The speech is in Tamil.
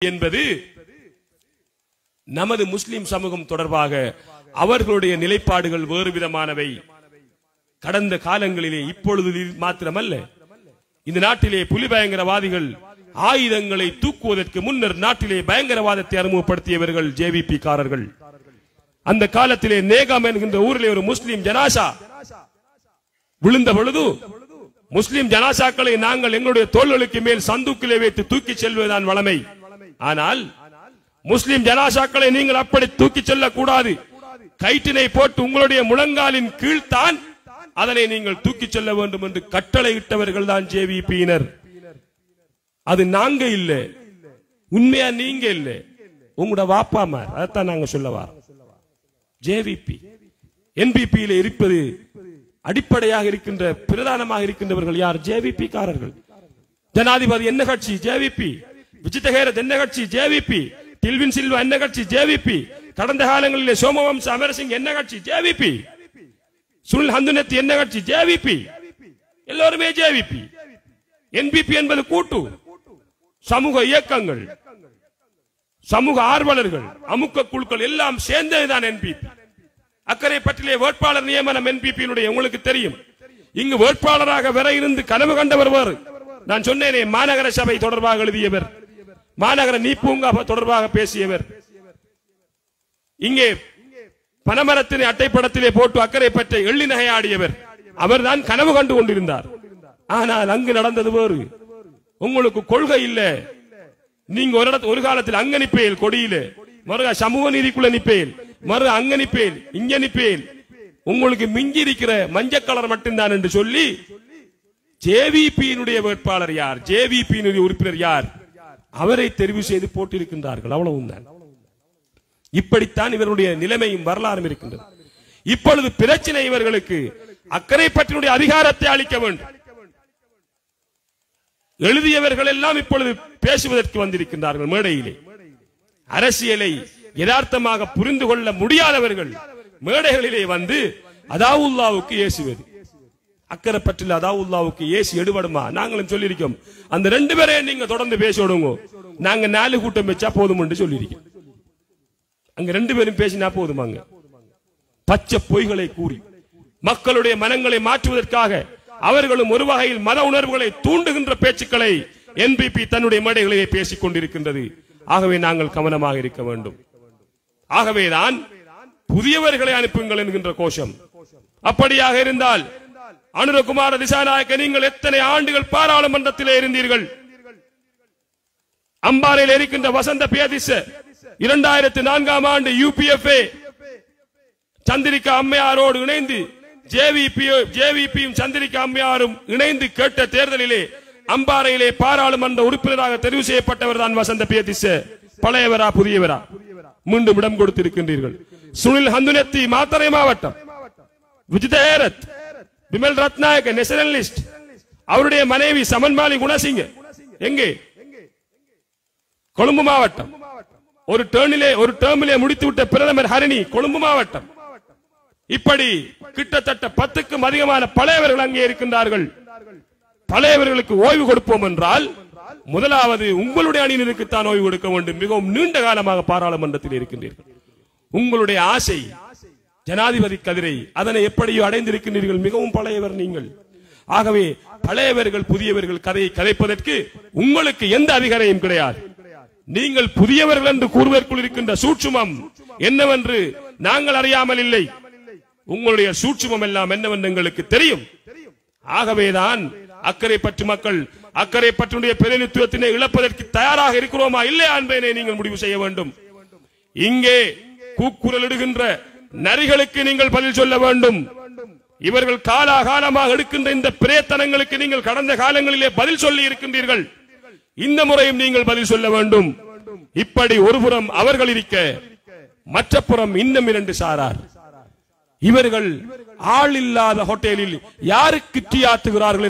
என்பது நமது முஸ்லிம் சமூகம் தொடர்பாக அவர்களுடைய நிலைப்பாடுகள் வேறு விதமானவை. கடந்த காலங்களிலே இப்பொழுது மாத்திரமல்ல, இந்த நாட்டிலே புலி பயங்கரவாதிகள் ஆயுதங்களை தூக்குவதற்கு முன்னர் நாட்டிலே பயங்கரவாதத்தை அறிமுகப்படுத்தியவர்கள் ஜேவிபி காரர்கள். அந்த காலத்திலே நேகம் என்கின்ற ஊரிலே ஒரு முஸ்லிம் ஜனாசா விழுந்த பொழுது முஸ்லிம் ஜனாசாக்களை நாங்கள் எங்களுடைய தோள்களுக்கு மேல் சந்தூக்கிலே வைத்து தூக்கி செல்வதுதான் வளமை. ஆனால் முஸ்லிம் ஜனாசாக்களை நீங்கள் அப்படி தூக்கி செல்லக்கூடாது, கயிற்றினை போட்டு உங்களுடைய முழங்காலின் கீழ்தான் அதனை நீங்கள் தூக்கி செல்ல வேண்டும் என்று கட்டளை இட்டவர்கள் தான் ஜேவிபியினர். அது நாங்க இல்ல, உண்மையா நீங்க இல்ல, உங்களோட வாப்பாமார். அதைத்தான் நாங்க சொல்லவார். ஜேவிபி என்பிபியில இருப்பது அடிப்படையாக இருக்கின்ற பிரதானமாக இருக்கின்றவர்கள் யார்? ஜேவிபி காரர்கள். ஜனாதிபதி என்ன கட்சி? ஜேவிபி. விஜிதஹேரத் என்ன கட்சி? ஜேவிபி. டில்வின் சில்வா என்ன கட்சி? ஜேவிபி. கடந்த காலங்களிலே சோமவம்ச அமரசிங் என்ன கட்சி? ஜேவிபி. சுனில் ஹந்துனத்தி என்ன கட்சி? ஜேவிபி. எல்லோருமே ஜேவிபி. என்பிபி என்பது கூட்டு சமூக இயக்கங்கள், சமூக ஆர்வலர்கள், அமுக்க குழுக்கள் எல்லாம் சேர்ந்ததுதான் என்பிபி. அக்கறை பற்றிலே வேட்பாளர் நியமனம் என்பிபியினுடைய உங்களுக்கு தெரியும். இங்கு வேட்பாளராக வர இருந்து கனவு கண்டவர் நான் சொன்னேனே, மாநகர சபை தொடர்பாக எழுதியவர், மாநகர நீப்பூங்கா தொடர்பாக பேசியவர், இங்கே பனமரத்தினை அட்டைப்படத்திலே போட்டு அக்கறை பற்றி எள்ளி நகையாடியவர், அவர் தான் கனவு கண்டு கொண்டிருந்தார். ஆனால் அங்கு நடந்தது வேறு. உங்களுக்கு கொள்கை இல்ல, நீங்க ஒரு காலத்தில் அங்க நிப்பேல் கொடியில, மறுக சமூக நீதிக்குள்ள நிப்பேல், மறு அங்க நிப்பேல், இங்க நிப்பேல், உங்களுக்கு மிஞ்சி இருக்கிற மஞ்சள் கலர் மட்டும்தான் என்று சொல்லி ஜேவிபியினுடைய வேட்பாளர் யார், ஜேவிபியினுடைய உறுப்பினர் யார், அவரை தெரிவு செய்து போட்டிருக்கின்றார்கள். அவ்வளவுதான். இப்படித்தான் இவருடைய நிலைமையும் வரலாறும் இருக்கின்றது. இப்பொழுது பிரச்சனை இவர்களுக்கு அக்கறை பற்றினுடைய அதிகாரத்தை அளிக்க வேண்டும். எழுதியவர்கள் எல்லாம் இப்பொழுது பேசுவதற்கு வந்திருக்கின்றார்கள் மேடையிலே. அரசியலை யதார்த்தமாக புரிந்து கொள்ள முடியாதவர்கள் மேடைகளிலே வந்து அதாவுல்லாவுக்கு ஏசுவது. அக்கறை பற்றில் அதாவுல்லாவுக்கு ஏசி எடுபடுமா? நாங்களும் சொல்லியிருக்கோம், அந்த ரெண்டு பேரையும் நீங்க தொடர்ந்து பேசணுங்க, நாங்க 4 கூட்டம் வச்சா போதும் என்று சொல்லியிருக்கோம். அங்க 2 பேரும் பேசினா போதுமாங்க. பச்சை பொய்களை கூறி மக்களுடைய மனங்களை மாற்றுவதற்காக அவர்களும் ஒரு வகையில் மத உணர்வுகளை தூண்டுகின்ற பேச்சுக்களை என்பிபி தன்னுடைய மேடைகளிலே பேசிக் கொண்டிருக்கின்றது. ஆகவே நாங்கள் கவனமாக இருக்க வேண்டும். ஆகவேதான் புதியவர்களை அனுப்புங்கள் என்கின்ற கோஷம். அப்படியாக இருந்தால் அனுரகுமார திசாநாயக்க, நீங்கள் எத்தனை ஆண்டுகள் பாராளுமன்றத்திலே இருந்தீர்கள்? அம்பாறையில் இருக்கின்ற வசந்த பேதிச 2004ஆம் ஆண்டு யூபிஎஃப்ஏ சந்திரிகா அம்மையாரோடு இணைந்து ஜேவிபியும் சந்திரிகா அம்மையாரும் இணைந்து கேட்ட தேர்தலிலே அம்பாறையிலே பாராளுமன்ற உறுப்பினராக தெரிவு செய்யப்பட்டவர் தான் வசந்த பேதிச. பழையவரா புதியவரா? மீண்டும் இடம் கொடுத்திருக்கின்றீர்கள். சுனில் ஹந்துனத்தி மாத்தறை மாவட்டம், விஜிதஹேரத் பிமல் ரத்நாயக்க நேஷனலிஸ்ட், அவருடைய மனைவி சமன்மாலி குணசிங்க எங்கே? கொழும்பு மாவட்டம். ஒரு டேர்மிலே முடித்துவிட்ட பிரதமர் ஹரிணி கொழும்பு மாவட்டம். இப்படி கிட்டத்தட்ட 10க்கும் அதிகமான பழையவர்கள் அங்கே இருக்கின்றார்கள். பழையவர்களுக்கு ஓய்வு கொடுப்போம் என்றால் முதலாவது உங்களுடைய அணியினருக்குத்தான் ஓய்வு கொடுக்க வேண்டும். மிகவும் நீண்ட காலமாக பாராளுமன்றத்தில் இருக்கின்றீர்கள். உங்களுடைய ஆசை ஜனாதிபதி கதிரை, அதனை எப்படியோ அடைந்திருக்கின்றீர்கள். மிகவும் பழையவர் நீங்கள். ஆகவே பழையவர்கள் புதியவர்கள் கதையை கதைப்பதற்கு உங்களுக்கு எந்த அதிகாரையும் கிடையாது. நீங்கள் புதியவர்கள் என்று கூறுவதற்குள் இருக்கின்ற சூட்சுமம் என்னவென்று நாங்கள் அறியாமல் இல்லை. உங்களுடைய சூட்சுமம் எல்லாம் என்னவென்று எங்களுக்கு தெரியும். ஆகவேதான் அக்கறை பற்று மக்கள் அக்கறை பற்றினுடைய பிரதிநிதித்துவத்தினை இழப்பதற்கு தயாராக இருக்கிறோமா இல்லையா என்பதை நீங்கள் முடிவு செய்ய வேண்டும். இங்கே கூக்குரல் இடுகின்ற நரிகளுக்கு நீங்கள் பதில் சொல்ல வேண்டும். இவர்கள் காலாகாலமாக எடுக்கின்ற இந்த பிரேத்தனங்களுக்கு நீங்கள் கடந்த காலங்களிலே பதில் சொல்லி இருக்கின்றீர்கள். இந்த முறையும் நீங்கள் பதில் சொல்ல வேண்டும். இப்படி ஒருபுறம் அவர்கள் இருக்க, மற்ற புறம் இன்னும் 2 சாரார். இவர்கள் ஆள் இல்லாத ஹோட்டலில் யாருக்கு டீ ஆத்துகிறார்கள்